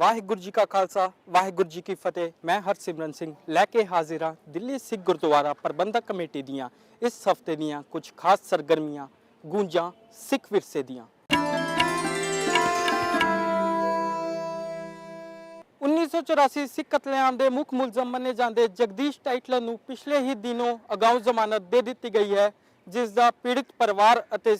वाहिगुरू जी का खालसा वाहिगुरू जी की फतेह। मैं हरसिमरन सिंह लैके हाजिर हाँ दिल्ली सिख गुरुद्वारा प्रबंधक कमेटी दियां इस हफ्ते दियां कुछ खास सरगर्मियां गूंजां सिख विरसे दियां। 1984 सिख कतलेआम के मुख मुलजम मने जाते जगदीश टाइटलर नूं पिछले ही दिनों अगाऊ जमानत दे दी गई है, जिसका पीड़ित परिवार ਅਤੇ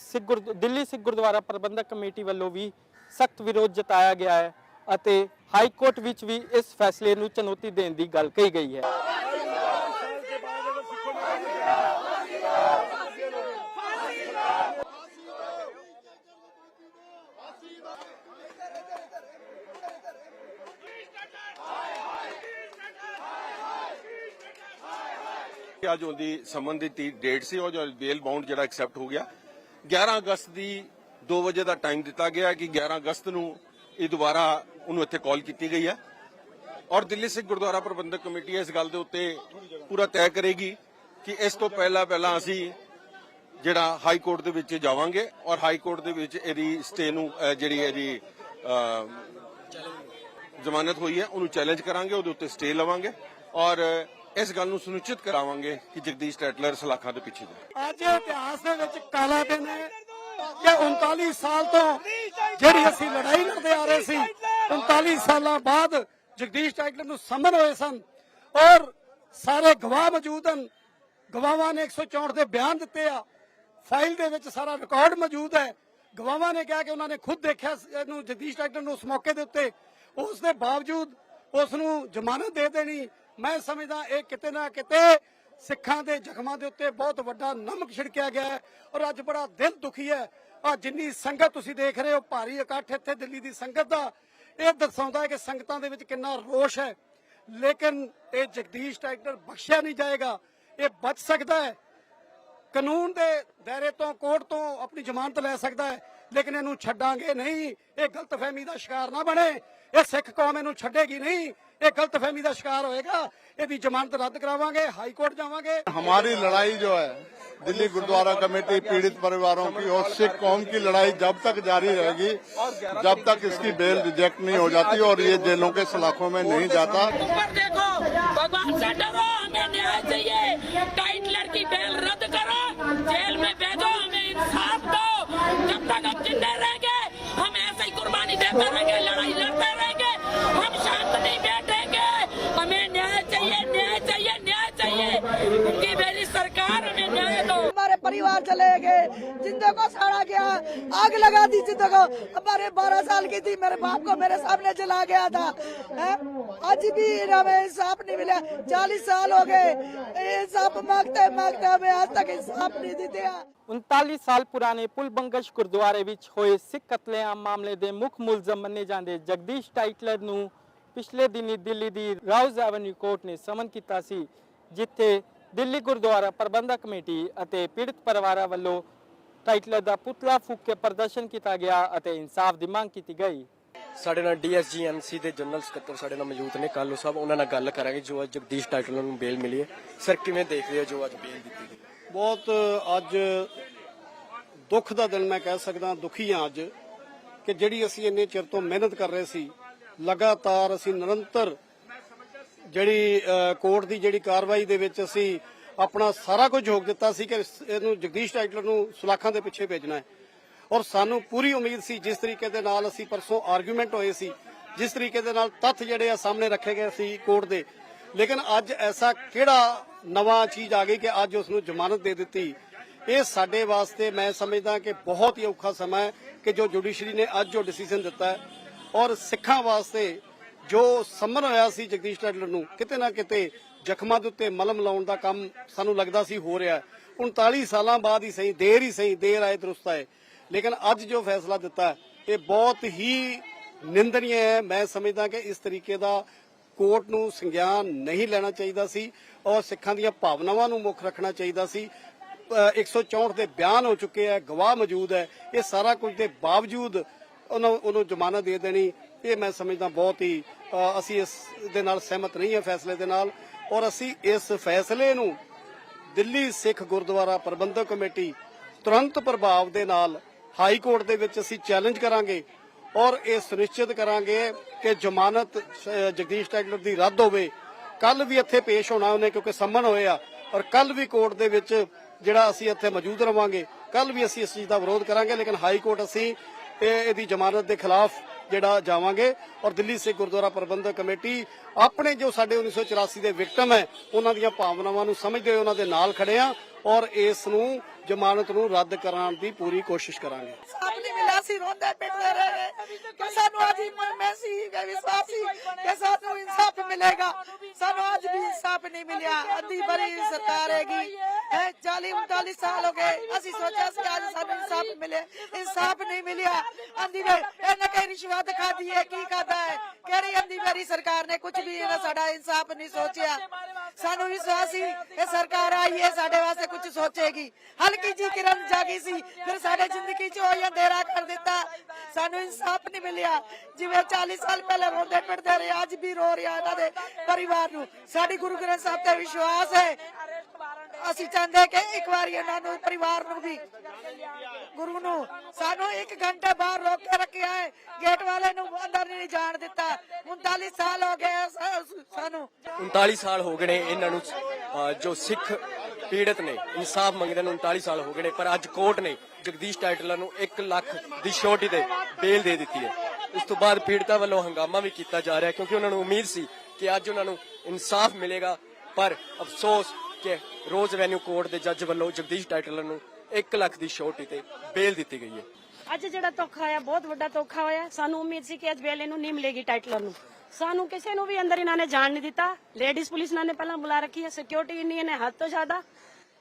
दिल्ली सिख गुरुद्वारा प्रबंधक कमेटी वालों भी सख्त विरोध जताया गया है ਅਤੇ हाई कोर्ट विच भी इस फैसले नूं चुनौती देने की गल कही गई है। ਅੱਜ ਉਹਦੀ ਸਮਨ ਦੀ ਡੇਟ ਸੀ ਉਹ ਜੋ ਬੇਲ ਬਾਉਂਡ ਜਿਹੜਾ ਐਕਸੈਪਟ ਹੋ ਗਿਆ 11 ਅਗਸਤ ਦੀ 2 ਵਜੇ ਦਾ ਟਾਈਮ ਦਿੱਤਾ ਗਿਆ ਕਿ 11 ਅਗਸਤ ਨੂੰ ਇਹ ਦੁਬਾਰਾ ਉਹਨੂੰ ਇੱਥੇ ਕਾਲ ਕੀਤੀ ਗਈ ਹੈ ਔਰ ਦਿੱਲੀ ਸਿੱਖ ਗੁਰਦੁਆਰਾ ਪ੍ਰਬੰਧਕ ਕਮੇਟੀ ਇਸ ਗੱਲ ਦੇ ਉੱਤੇ ਪੂਰਾ ਤੈਅ ਕਰੇਗੀ ਕਿ ਇਸ ਤੋਂ ਪਹਿਲਾਂ ਅਸੀਂ ਜਿਹੜਾ ਹਾਈ ਕੋਰਟ ਦੇ ਵਿੱਚ ਜਾਵਾਂਗੇ ਔਰ ਹਾਈ ਕੋਰਟ ਦੇ ਵਿੱਚ ਇਹਦੀ ਸਟੇ ਨੂੰ ਜਿਹੜੀ ਇਹਦੀ ਜ਼ਮਾਨਤ ਹੋਈ ਹੈ ਉਹਨੂੰ ਚੈਲੰਜ ਕਰਾਂਗੇ, ਉਹਦੇ ਉੱਤੇ ਸਟੇ ਲਵਾਂਗੇ ਔਰ इस गल सुनिश्चित करावांगे कि जगदीश टाइटलर सलाखा के पिछे जाए। आज इतिहास काला दिन है कि 39 साल तो जिहड़ी असीं लड़ाई लड़ते आ रहे सी 39 साल बाद जगदीश टाइटलर नूं समन होए सन और सारे गवाह मौजूद हैं। गवाहां ने 164 के बयान दिते आ, फाइल दे विच सारा रिकॉर्ड मौजूद है। गवाहां ने कहा कि उन्होंने खुद देखा जगदीश टाइटलर नूं उस मौके दे उत्ते, उस दे बावजूद उस नूं जमानत दे देनी मैं समझदा ये किते ना किते सिखां दे जख्मां दे उत्ते बहुत वड्डा नमक छिड़किया गया है और अज बड़ा दिल दुखी है। आ जिन्नी संगत तुसीं देख रहे हो भारी इकट्ठ इत्थे दिल्ली दी संगत दा ये दर्शाउंदा है कि संगतां दे विच किन्ना रोष है, लेकिन ये जगदीश टाइटलर बख्शिया नहीं जाएगा। ये बच सकता है कानून दे दायरे तो कोर्ट तो अपनी जमानत लै सकता है, लेकिन इनू छड्डांगे नहीं। ये गलतफहमी का शिकार ना बने, ये सिख कौम इनू छड्डेगी नहीं, ये गलतफहमी का शिकार होएगा। यदि जमानत रद्द करावांगे, हाई कोर्ट जावांगे। हमारी लड़ाई जो है दिल्ली गुरुद्वारा कमेटी पीड़ित परिवारों की और सिख कौम की लड़ाई जब तक जारी रहेगी जब तक इसकी बेल रिजेक्ट नहीं हो जाती और ये जेलों के सलाखों में नहीं जाता। देखो भगवान से डरो, हमें न्याय चाहिए। टाइटलर की बेल रद्द करो, जेल में भेजो, हमें इंसाफ दो। जब तक हम जिंदे रहेंगे हम ऐसे ही कुर्बानी देते रहेंगे, लड़ाई लड़ते रहेंगे, हम शांत नहीं बैठेंगे। हमें न्याय चाहिए, न्याय चाहिए, न्याय चाहिए। उनकी मेरी सरकार हमें न्याय दो। हमारे परिवार चले गए, जिंदे को साड़ा गया, आग लगा दी जिंदे को। हमारे 12 साल की थी, मेरे बाप को मेरे सामने जला गया था। आज भी हमें इंसाफ नहीं मिला, 40 साल हो गए इंसाफ मांगते मांगते हमें आज तक इंसाफ नहीं देते। 39 साल पुराने पुल बंगश गुरुद्वारे विच होए सिख कतलेआम मामले दे मुख मुलजम मन्ने जांदे जगदीश टाइटलर नूं पिछले दिनी दिल्ली दी राउज एवेन्यू कोर्ट ने समन कीता सी, जिथे दिल्ली गुरुद्वारा प्रबंधक कमेटी ਅਤੇ पीड़ित परिवारां ਵੱਲੋਂ टाइटलर ਦਾ ਪੁਤਲਾ ਫੂਕ ਕੇ ਪ੍ਰਦਰਸ਼ਨ ਕੀਤਾ ਗਿਆ ਅਤੇ ਇਨਸਾਫ ਦੀ ਮੰਗ ਕੀਤੀ ਗਈ। ਸਾਡੇ ਨਾਲ ਡੀਐਸਜੀਐਮਸੀ ਦੇ ਜਨਰਲ ਸਕੱਤਰ ਸਾਡੇ ਨਾਲ ਮੌਜੂਦ ਨੇ ਕਾਲੂ ਸਾਹਿਬ, ਉਹਨਾਂ ਨਾਲ ਗੱਲ ਕਰਾਂਗੇ ਜੋ ਅੱਜ ਜਗਦੀਸ਼ ਟਾਈਟਲਰ ਨੂੰ ਬੇਲ ਮਿਲੀ ਹੈ। ਸਰ ਕਿਵੇਂ ਦੇਖਦੇ ਹੋ ਜੋ ਅੱਜ ਬੇਲ ਦਿੱਤੀ ਗਈ? बहुत अज दुख का दिन मैं कह सकदा, दुखी हाँ अज कि जिहड़ी असीं इन्ने चिर तो मेहनत कर रहे सी, लगातार असीं निरंतर जिहड़ी कोर्ट की जिहड़ी कार्रवाई दे विच असीं अपना सारा कुछ झोंक दिता सी कि इहनूं जगदीश टाइटलर नूं सलाखां दे पिछे भेजना है और सानूं पूरी उम्मीद सी जिस तरीके दे नाल असीं परसों आर्गूमेंट होए सी, जिस तरीके दे नाल तत्थ जिहड़े सामने रखे गए सी कोर्ट दे, लेकिन अज ऐसा किहड़ा नवा चीज आ गई कि अज उसनूं जमानत दे दी। ये साडे वास्ते मैं समझदा कि बहुत ही औखा समय है कि जो जुडिशरी ने अज जो डिसीजन दिता है और सिखां वास्ते जो समन होया सी जगदीश टाइटलर नूं किते ना किते जख्मां दे उत्ते मलम लाउण दा काम सानूं लगदा सी हो रिहा है। 39 सालां बाद ही सही, देर आए दुरुस्त आए, लेकिन अज जो फैसला दिता है ये बहुत ही निंदनीय है। मैं समझदा कि इस तरीके दा कोर्ट नूं संज्ञान नहीं लेना चाहिए सी और सिखां दीआं भावनावां नूं मुख रखना चाहिए सी। 164 के बयान हो चुके हैं, गवाह मौजूद है, ये सारा कुछ के बावजूद उन्होंने जमानत दे देनी, ये मैं समझदा बहुत ही असी इस दे नाल सहमत नहीं है फैसले दे नाल और असी इस फैसले नूं दिल्ली सिख गुरुद्वारा प्रबंधक कमेटी तुरंत प्रभाव दे नाल हाई कोर्ट दे विच असी चैलेंज करांगे ਔਰ ਇਹ ਸੁਨਿਸ਼ਚਿਤ ਕਰਾਂਗੇ ਕਿ ਜ਼ਮਾਨਤ ਜਗਦੀਸ਼ ਟਾਈਟਲਰ ਦੀ ਰੱਦ ਹੋਵੇ। ਕੱਲ ਵੀ ਇੱਥੇ ਪੇਸ਼ ਹੋਣਾ ਉਹਨੇ ਕਿਉਂਕਿ ਸੰਮਨ ਹੋਏ ਆ, ਔਰ ਕੱਲ ਵੀ ਕੋਰਟ ਦੇ ਵਿੱਚ ਜਿਹੜਾ ਅਸੀਂ ਇੱਥੇ ਮੌਜੂਦ ਰਵਾਂਗੇ। ਕੱਲ ਵੀ ਅਸੀਂ ਇਸ ਚੀਜ਼ ਦਾ ਵਿਰੋਧ ਕਰਾਂਗੇ, ਲੇਕਿਨ ਹਾਈ ਕੋਰਟ ਅਸੀਂ ਇਹਦੀ ਜ਼ਮਾਨਤ ਦੇ ਖਿਲਾਫ ਜਿਹੜਾ ਜਾਵਾਂਗੇ। ਔਰ ਦਿੱਲੀ ਸਿੱਖ ਗੁਰਦੁਆਰਾ ਪ੍ਰਬੰਧਕ ਕਮੇਟੀ ਆਪਣੇ ਜੋ ਸਾਡੇ 1984 ਦੇ ਵਿਕਟਮ ਹੈ ਉਹਨਾਂ ਦੀਆਂ ਭਾਵਨਾਵਾਂ ਨੂੰ ਸਮਝਦੇ ਹੋਏ ਉਹਨਾਂ ਦੇ ਨਾਲ ਖੜੇ ਆ ਔਰ ਇਸ ਨੂੰ ਜ਼ਮਾਨਤ ਨੂੰ ਰੱਦ ਕਰਾਉਣ ਦੀ ਪੂਰੀ ਕੋਸ਼ਿਸ਼ ਕਰਾਂਗੇ। ਸਾਥ ਨਹੀਂ ਮਿਲਿਆ ਸੀ, ਰੋਂਦੇ ਪਿੱਟਦੇ ਰਹੇ ਕਿ ਸਾਨੂੰ ਅੱਜ ਮੈਂ ਸੀ ਵਿਸ਼ਵਾਸ ਸੀ ਕਿ ਸਾਨੂੰ ਇਨਸਾਫ ਮਿਲੇਗਾ। ਸਾਨੂੰ ਅੱਜ ਵੀ ਇਨਸਾਫ ਨਹੀਂ ਮਿਲਿਆ। ਅੱਧੀ ਬੜੀ ਸਰਕਾਰ ਹੈਗੀ 40-39 ਸਾਲ ਹੋ ਗਏ, ਅਸੀਂ ਸੋਚਿਆ ਸੀ ਅੱਜ ਸਾਨੂੰ ਇਨਸਾਫ ਮਿਲੇ, ਇਨਸਾਫ ਨਹੀਂ ਮਿਲਿਆ। ਅੰਦੀ ਵੇ ਇਹਨੇ ਕਈ ਰਿਸ਼ਵਤ ਖਾਦੀ ਹੈ, ਕੀ ਖਾਦਾ ਹੈ, ਕਿਹੜੀ ਅੰਦੀ ਮੇਰੀ ਸਰਕਾਰ ਨੇ ਕੁਝ ਵੀ ਸਾਡਾ ਇਨਸਾਫ ਨਹੀਂ ਸੋਚਿਆ। ਸਾਨੂੰ ਵਿਸ਼ਵਾਸ ਸੀ ਇਹ ਸਰਕਾਰ ਆਈ ਹੈ ਸਾਡੇ ਵਾਸਤੇ ਕੁਝ ਸੋਚੇਗੀ। ਹਲਕੀ ਜੀ ਕਿਰਨ ਜਾਗੀ ਸੀ, ਫਿਰ ਸਾਡੇ ਜ਼ਿੰਦਗੀ 'ਚ ਹੋਈ ਅੰਧੇਰਾ ਕਰ ਦਿੱਤਾ। ਸਾਨੂੰ ਇਨਸਾਫ ਨਹੀਂ ਮਿਲਿਆ। ਜਿਵੇਂ 40 ਸਾਲ ਪਹਿਲੇ ਰੋਂਦੇ ਪਿੱਟਦੇ ਰਹੇ, ਅੱਜ ਵੀ ਰੋ ਰਿਹਾ ਇਹਨਾਂ ਦੇ ਪਰਿਵਾਰ ਨੂੰ। ਸਾਡੀ ਗੁਰੂ ਗ੍ਰੰਥ ਸਾਹਿਬ ਤੇ ਵਿਸ਼ਵਾਸ ਹੈ। ਅਸੀਂ ਚਾਹੁੰਦੇ ਕਿ ਇੱਕ ਵਾਰੀ ਇਹਨਾਂ ਨੂੰ ਪਰਿਵਾਰ ਨੂੰ ਵੀ ਗੁਰੂ ਨੂੰ ਸਾਨੂੰ 1 ਘੰਟੇ ਬਾਹਰ ਰੋਕ ਕੇ ਰੱਖਿਆ ਹੈ, ਗੇਟ ਵਾਲੇ ਨੂੰ ਅੰਦਰ ਨਹੀਂ ਜਾਣ ਦਿੱਤਾ। 39 ਸਾਲ ਹੋ ਗਏ ਸਾਨੂੰ। 39 ਸਾਲ ਹੋ ਗਏ ਨੇ ਇਹਨਾਂ ਨੂੰ ਜੋ ਸਿੱਖ ਪੀੜਤ ਨੇ ਇਨਸਾਫ ਮੰਗਦੇ ਨੂੰ 39 ਸਾਲ ਹੋ ਗਏ ਨੇ, ਪਰ ਅੱਜ ਕੋਰਟ ਨੇ ਜਗਦੀਸ਼ ਟਾਈਟਲਰ ਨੂੰ 1 ਲੱਖ ਦੀ ਛੋਟੀ ਤੇ ਬੇਲ ਦੇ ਦਿੱਤੀ ਹੈ। ਉਸ ਤੋਂ ਬਾਅਦ ਪੀੜਤਾਂ ਵੱਲੋਂ ਹੰਗਾਮਾ ਵੀ ਕੀਤਾ ਜਾ ਰਿਹਾ ਕਿਉਂਕਿ ਉਹਨਾਂ ਨੂੰ ਉਮੀਦ ਸੀ ਕਿ ਅੱਜ ਉਹਨਾਂ ਨੂੰ ਇਨਸਾਫ ਮਿਲੇਗਾ, ਪਰ ਅਫਸੋਸ ਕਿ ਰੋਜ਼ ਐਵੇਨਿਊ ਕੋਰਟ ਦੇ ਜੱਜ ਵੱਲੋਂ ਜਗਦੀਸ਼ ਟਾਈਟਲਰ ਨੂੰ 1 ਲੱਖ ਦੀ ਛੋਟੀ ਤੇ ਬੇਲ ਦਿੱਤੀ ਗਈ ਹੈ। ਅੱਜ ਜਿਹੜਾ ਧੋਖਾ ਹੋਇਆ ਬਹੁਤ ਵੱਡਾ ਧੋਖਾ ਹੋਇਆ। ਸਾਨੂੰ ਉਮੀਦ ਸੀ ਕਿ ਅੱਜ ਬੇਲ ਇਹਨੂੰ ਨਹੀਂ ਮਿਲੇਗੀ ਟਾਈਟਲਰ ਨੂੰ। ਸਾਨੂੰ ਕਿਸੇ ਨੂੰ ਵੀ ਅੰਦਰ ਇਹਨਾਂ ਨੇ ਜਾਣ ਨਹੀਂ ਦਿੱਤਾ। ਲੇਡੀਜ਼ ਪੁਲਿਸ ਇਹਨਾਂ ਨੇ ਪਹਿਲਾਂ ਬੁਲਾ ਰੱਖੀ ਹੈ, ਸਿਕਿਉਰਿਟੀ ਇੰਨੀ ਇਹਨੇ ਹੱਦ ਤੋਂ ਜ਼ਿਆਦਾ।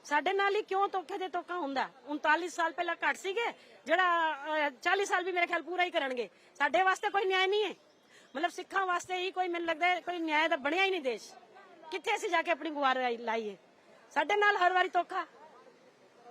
ਸਾਡੇ ਨਾਲ ਹੀ ਕਿਉਂ ਧੋਖੇ ਦੇ ਧੋਖਾ ਹੁੰਦਾ। 39 ਸਾਲ ਪਹਿਲਾਂ ਘੱਟ ਸੀਗੇ, ਜਿਹੜਾ 40 ਸਾਲ ਵੀ ਮੇਰੇ ਖਿਆਲ ਪੂਰਾ ਹੀ ਕਰਨਗੇ। ਸਾਡੇ ਵਾਸਤੇ ਕੋਈ ਨਿਆਂ ਨਹੀਂ ਹੈ, ਮਤਲਬ ਸਿੱਖਾਂ ਵਾਸਤੇ ਹੀ ਕੋਈ, ਮੈਨੂੰ ਲੱਗਦਾ ਕੋਈ ਨਿਆਂ ਦਾ ਬਣਿਆ ਹੀ ਨਹੀਂ ਦੇਸ਼। ਕਿੱਥੇ ਅਸੀਂ ਜਾ ਕੇ ਆਪਣੀ ਗੁਹਾਰ ਲਾਈਏ। ਸਾਡੇ ਨਾਲ ਹਰ ਵਾਰੀ ਧੋਖਾ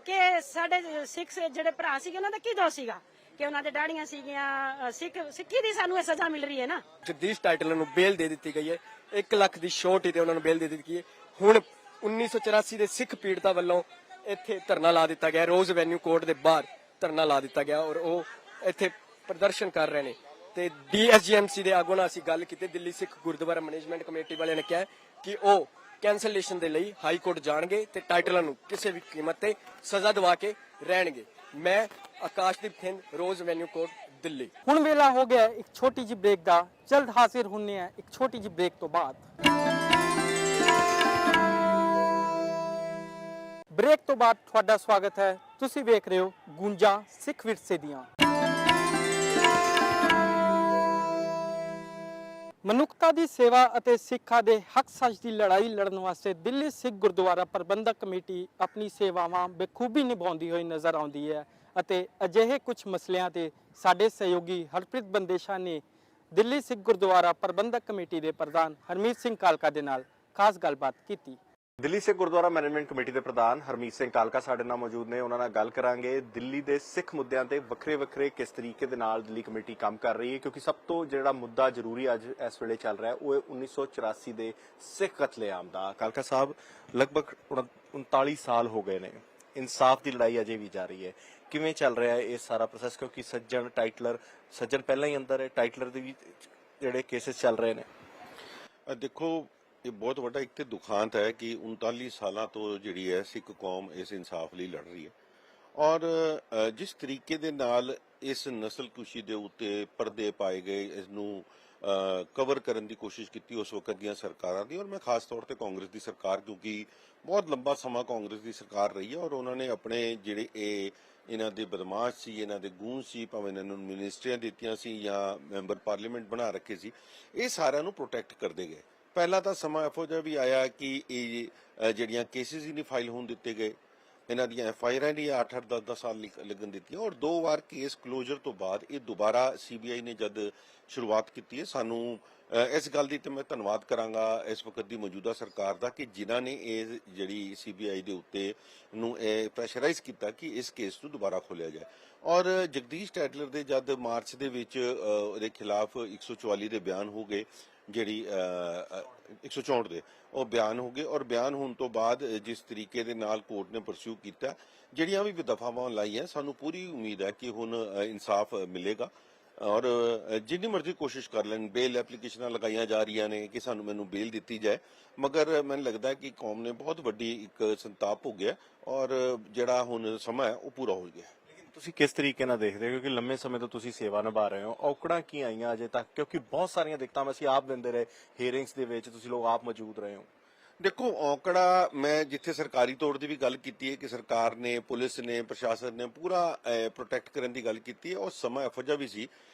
ਕਿ ਸਾਡੇ ਸਿੱਖ ਜਿਹੜੇ ਭਰਾ ਸੀਗੇ ਉਹਨਾਂ ਦਾ ਕੀ ਦੋਸ਼ ਸੀਗਾ ਕਿ ਉਹਨਾਂ ਦੇ ਦਾੜੀਆਂ ਸੀਗੀਆਂ। ਸਿੱਖੀ ਦੀ ਸਾਨੂੰ ਇਹ ਸਜ਼ਾ ਮਿਲ ਰਹੀ ਹੈ ਨਾ। ਜਗਦੀਸ਼ ਟਾਈਟਲਰ ਨੂੰ ਬੇਲ ਦੇ ਦਿੱਤੀ ਗਈ ਹੈ, 1 ਲੱਖ ਦੀ ਛੋਟੀ ਤੇ ਉਹਨਾਂ ਨੂੰ ਬੇਲ ਦੇ ਦਿੱਤੀ ਗਈ ਹੈ। ਹੁਣ 1984 ਦੇ ਸਿੱਖ ਪੀੜਤਾਂ ਵੱਲੋਂ ਇੱਥੇ ਧਰਨਾ ਲਾ ਦਿੱਤਾ ਗਿਆ, ਰੋਜ਼ ਐਵੇਨਿਊ ਕੋਰਟ ਦੇ ਬਾਹਰ ਧਰਨਾ ਲਾ ਦਿੱਤਾ ਗਿਆ ਔਰ ਉਹ ਇੱਥੇ ਪ੍ਰਦਰਸ਼ਨ ਕਰ ਰਹੇ ਨੇ। ਤੇ DSGMC ਦੇ ਆਗੂ ਨਾਲ ਅਸੀਂ ਗੱਲ ਕੀਤੀ। ਦਿੱਲੀ ਸਿੱਖ ਗੁਰਦੁਆਰਾ ਮੈਨੇਜਮੈਂਟ ਕਮੇਟੀ ਵਾਲਿਆਂ ਨੇ ਕਿਹਾ ਕਿ ਉਹ ਕੈਂਸਲੇਸ਼ਨ ਦੇ ਲਈ ਹਾਈ ਕੋਰਟ ਜਾਣਗੇ ਤੇ ਟਾਈਟਲਰ ਨੂੰ ਕਿਸੇ ਵੀ ਕੀਮਤ ਤੇ ਸਜ਼ਾ ਦਿਵਾ ਕੇ ਰਹਿਣਗੇ। ਮੈਂ ਆਕਾਸ਼ਦੀਪ ਥਿੰਦ, ਰੋਜ਼ ਐਵੇਨਿਊ ਕੋਰਟ, ਦਿੱਲੀ। ਹੁਣ ਵੇਲਾ ਹੋ ਗਿਆ ਇੱਕ ਛੋਟੀ ਜਿਹੀ ਬ੍ਰੇਕ ਦਾ। ਜਲਦ ਹਾਜ਼ਰ ਹੁੰਨੇ ਆ ਇੱਕ ਛੋਟੀ ਜਿਹੀ ਬ੍ਰੇਕ ਤੋਂ ਬਾਅਦ। ਬ੍ਰੇਕ ਤੋਂ ਬਾਅਦ ਤੁਹਾਡਾ ਸਵਾਗਤ ਹੈ। ਤੁਸੀਂ ਵੇਖ ਰਹੇ ਹੋ ਗੂੰਜਾਂ ਸਿੱਖ ਵਿਰਸੇ ਦੀਆਂ। ਮਨੁੱਖਤਾ ਦੀ ਸੇਵਾ ਅਤੇ ਸਿੱਖਾਂ ਦੇ ਹੱਕ ਸੱਚ ਦੀ ਲੜਾਈ ਲੜਨ ਵਾਸਤੇ ਦਿੱਲੀ ਸਿੱਖ ਗੁਰਦੁਆਰਾ ਪ੍ਰਬੰਧਕ ਕਮੇਟੀ ਆਪਣੀ ਸੇਵਾਵਾਂ ਬਖੂਬੀ ਨਿਭਾਉਂਦੀ ਹੋਈ ਨਜ਼ਰ ਆਉਂਦੀ ਹੈ ਅਤੇ ਅਜਿਹੇ ਕੁਝ ਮਸਲਿਆਂ ਤੇ ਸਾਡੇ ਸਹਿਯੋਗੀ ਹਰਪ੍ਰੀਤ ਬੰਦੇਸ਼ਾ ਨੇ ਦਿੱਲੀ ਸਿੱਖ ਗੁਰਦੁਆਰਾ ਪ੍ਰਬੰਧਕ ਕਮੇਟੀ ਦੇ ਪ੍ਰਧਾਨ ਹਰਮੀਤ ਸਿੰਘ ਕਾਲਕਾ ਦੇ ਨਾਲ ਖਾਸ ਗੱਲਬਾਤ ਕੀਤੀ। ਦਿੱਲੀ ਸਿੱਖ ਗੁਰਦੁਆਰਾ ਮੈਨੇਜਮੈਂਟ ਕਮੇਟੀ ਦੇ ਪ੍ਰਧਾਨ ਹਰਮੀਤ ਸਿੰਘ ਕਾਲਕਾ ਸਾਡੇ ਨਾਲ ਮੌਜੂਦ ਨੇ। ਉਹਨਾਂ ਨਾਲ ਗੱਲ ਕਰਾਂਗੇ ਦਿੱਲੀ ਦੇ ਸਿੱਖ ਮੁੱਦਿਆਂ ਤੇ ਵੱਖਰੇ ਕਿਸ ਤਰੀਕੇ ਦੇ ਨਾਲ ਦਿੱਲੀ ਕਮੇਟੀ ਕੰਮ ਕਰ ਰਹੀ ਹੈ, ਕਿਉਂਕਿ ਸਭ ਤੋਂ ਜਿਹੜਾ ਮੁੱਦਾ ਜ਼ਰੂਰੀ ਅੱਜ ਇਸ ਵੇਲੇ ਚੱਲ ਰਿਹਾ ਉਹ ਹੈ 1984 ਦੇ ਸਿੱਖ ਕਤਲੇਆਮ ਦਾ। ਕਾਲਕਾ ਸਾਹਿਬ, ਲਗਭਗ 39 ਸਾਲ ਹੋ ਗਏ ਨੇ, ਇਨਸਾਫ ਦੀ ਲੜਾਈ ਅਜੇ ਵੀ ਜਾਰੀ ਹੈ। ਕਿਵੇਂ ਚੱਲ ਰਿਹਾ ਹੈ ਇਹ ਸਾਰਾ ਪ੍ਰੋਸੈਸ, ਕਿਉਂਕਿ ਸੱਜਣ ਪਹਿਲਾਂ ਹੀ ਅੰਦਰ ਹੈ, ਟਾਈਟਲਰ ਦੇ ਵੀ ਜਿਹੜੇ ਕੇਸਿਸ ਚੱਲ ਰਹੇ ਨੇ? ਦੇਖੋ, ਇਹ ਬਹੁਤ ਵੱਡਾ ਇੱਕ ਤੇ ਦੁਖਾਂਤ ਹੈ ਕਿ 39 ਸਾਲਾਂ ਤੋਂ ਜਿਹੜੀ ਹੈ ਸਿੱਖ ਕੌਮ ਇਸ ਇਨਸਾਫ ਲਈ ਲੜ ਰਹੀ ਹੈ ਔਰ ਜਿਸ ਤਰੀਕੇ ਦੇ ਨਾਲ ਇਸ ਨਸਲਕੁਸ਼ੀ ਦੇ ਉੱਤੇ ਪਰਦੇ ਪਾਏ ਗਏ, ਇਸ ਨੂੰ ਕਵਰ ਕਰਨ ਦੀ ਕੋਸ਼ਿਸ਼ ਕੀਤੀ ਉਸ ਵਕਤ ਦੀਆਂ ਸਰਕਾਰਾਂ ਦੀ, ਔਰ ਮੈਂ ਖਾਸ ਤੌਰ ਤੇ ਕਾਂਗਰਸ ਦੀ ਸਰਕਾਰ, ਕਿਉਂਕਿ ਬਹੁਤ ਲੰਬਾ ਸਮਾਂ ਕਾਂਗਰਸ ਦੀ ਸਰਕਾਰ ਰਹੀ ਹੈ ਔਰ ਉਹਨਾਂ ਨੇ ਆਪਣੇ ਜਿਹੜੇ ਇਹਨਾਂ ਦੇ ਬਦਮਾਸ਼ ਸੀ, ਇਹਨਾਂ ਦੇ ਗੂੰਜ ਸੀ, ਭਾਵੇਂ ਇਹਨਾਂ ਨੂੰ ਮਿਨਿਸਟਰੀਆਂ ਦਿੱਤੀਆਂ ਸੀ ਜਾਂ ਮੈਂਬਰ ਪਾਰਲੀਮੈਂਟ ਬਣਾ ਰੱਖੇ ਸੀ, ਇਹ ਸਾਰਿਆਂ ਨੂੰ ਪ੍ਰੋਟੈਕਟ ਕਰਦੇ ਗਏ। ਪਹਿਲਾਂ ਤਾਂ ਸਮਾਂ ਇਹੋ ਜਿਹਾ ਵੀ ਆਇਆ ਕਿ ਇਹ ਜਿਹੜੀਆਂ ਕੇਸਿਸ ਹੀ ਨਹੀਂ ਫਾਈਲ ਹੋਣ ਦਿੱਤੇ ਗਏ, ਇਹਨਾਂ ਦੀਆਂ FIR ਨਹੀਂ 8-8 10-10 ਸਾਲ ਲੱਗਣ ਦਿੱਤੀਆਂ ਔਰ 2 ਵਾਰ ਕੇਸ ਕਲੋਜ਼ਰ ਤੋਂ ਬਾਅਦ ਇਹ ਦੁਬਾਰਾ CBI ਨੇ ਜਦ ਸ਼ੁਰੂਆਤ ਕੀਤੀ ਹੈ। ਸਾਨੂੰ ਇਸ ਗੱਲ ਦੀ ਤੇ ਮੈਂ ਧੰਨਵਾਦ ਕਰਾਂਗਾ ਇਸ ਵਕਤ ਦੀ ਮੌਜੂਦਾ ਸਰਕਾਰ ਦਾ ਕਿ ਜਿਨ੍ਹਾਂ ਨੇ ਇਹ ਜਿਹੜੀ CBI ਦੇ ਉੱਤੇ ਨੂੰ ਇਹ ਪ੍ਰੈਸ਼ਰਾਈਜ਼ ਕੀਤਾ ਕਿ ਇਸ ਕੇਸ ਨੂੰ ਦੁਬਾਰਾ ਖੋਲ੍ਹਿਆ ਜਾਏ। ਔਰ ਜਗਦੀਸ਼ ਟਾਈਟਲਰ ਦੇ ਜਦ ਮਾਰਚ ਦੇ ਵਿੱਚ ਉਹਦੇ ਖਿਲਾਫ 144 ਦੇ ਬਿਆਨ ਹੋ ਗਏ, ਜਿਹੜੀ 164 ਦੇ ਉਹ ਬਿਆਨ ਹੋ ਗਏ ਔਰ ਬਿਆਨ ਹੋਣ ਤੋਂ ਬਾਅਦ ਜਿਸ ਤਰੀਕੇ ਦੇ ਨਾਲ ਕੋਰਟ ਨੇ ਪਰਸਿਊ ਕੀਤਾ, ਜਿਹੜੀਆਂ ਵੀ ਦਫਾਵਾਂ ਲਾਈਆਂ, ਸਾਨੂੰ ਪੂਰੀ ਉਮੀਦ ਹੈ ਕਿ ਹੁਣ ਇਨਸਾਫ ਮਿਲੇਗਾ। ਔਰ ਜਿੰਨੀ ਮਰਜ਼ੀ ਕੋਸ਼ਿਸ਼ ਕਰ ਲੈਣ, ਬੇਲ ਐਪਲੀਕੇਸ਼ਨਾਂ ਲਗਾਈਆਂ ਜਾ ਰਹੀਆਂ ਨੇ ਕਿ ਮੈਨੂੰ ਬੇਲ ਦਿੱਤੀ ਜਾਏ, ਮਗਰ ਮੈਨੂੰ ਲੱਗਦਾ ਹੈ ਕਿ ਕੌਮ ਨੇ ਬਹੁਤ ਵੱਡੀ ਇੱਕ ਸੰਤਾਪ ਹੋ ਗਿਆ ਔਰ ਜਿਹੜਾ ਹੁਣ ਸਮਾਂ ਹੈ ਉਹ ਪੂਰਾ ਹੋ ਗਿਆ। ਤੁਸੀਂ ਕਿਸ ਤਰੀਕੇ ਨਾਲ ਦੇਖਦੇ ਹੋ, ਕਿਉਂਕਿ ਲੰਮੇ ਸਮੇਂ ਤੋਂ ਤੁਸੀਂ ਸੇਵਾ ਨਿਭਾ ਰਹੇ ਹੋ, ਔਕੜਾਂ ਕੀ ਆਈਆਂ ਅਜੇ ਤੱਕ, ਕਿਉਂਕਿ ਬਹੁਤ ਸਾਰੀਆਂ ਦਿੱਕਤਾਂ ਅਸੀਂ ਆਪ ਦਿੰਦੇ ਰਹੇ, ਹੀਅਰਿੰਗਸ ਦੇ ਵਿੱਚ ਤੁਸੀਂ ਲੋਕ ਆਪ ਮੌਜੂਦ ਰਹੇ ਹੋ। ਦੇਖੋ, ਔਕੜਾ ਮੈਂ ਜਿੱਥੇ ਸਰਕਾਰੀ ਤੌਰ ਦੀ ਵੀ ਗੱਲ ਕੀਤੀ ਹੈ ਕਿ ਸਰਕਾਰ ਨੇ, ਪੁਲਿਸ ਨੇ, ਪ੍ਰਸ਼ਾਸਨ ਨੇ ਪੂਰਾ ਪ੍ਰੋਟੈਕਟ ਕਰਨ ਦੀ ਗੱਲ ਕੀਤੀ ਹੈ, ਉਹ ਸਮਾਂ ਇਹੋ ਜਿਹਾ ਵੀ ਸੀ